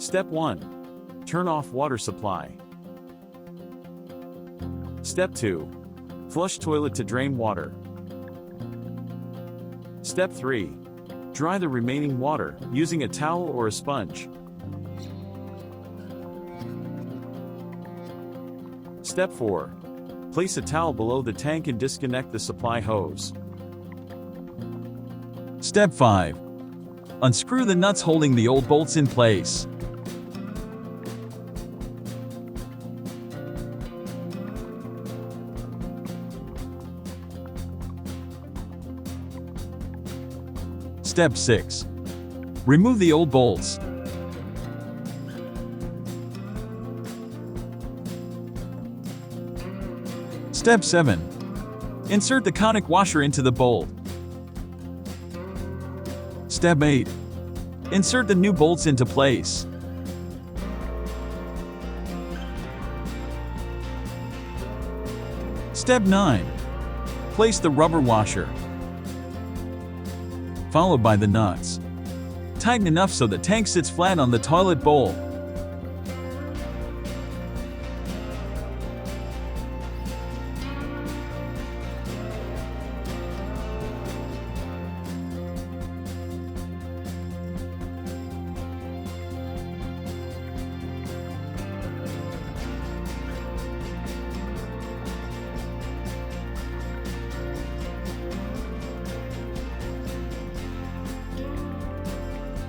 Step 1. Turn off water supply. Step 2. Flush toilet to drain water. Step 3. Dry the remaining water using a towel or a sponge. Step 4. Place a towel below the tank and disconnect the supply hose. Step 5. Unscrew the nuts holding the old bolts in place. Step 6. Remove the old bolts. Step 7. Insert the conic washer into the bolt. Step 8. Insert the new bolts into place. Step 9. Place the rubber washer, followed by the nuts. Tighten enough so the tank sits flat on the toilet bowl.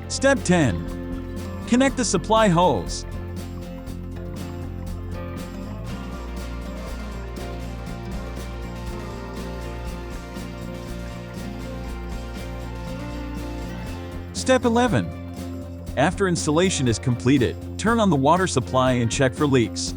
Step 10. Connect the supply hose. Step 11. After installation is completed, turn on the water supply and check for leaks.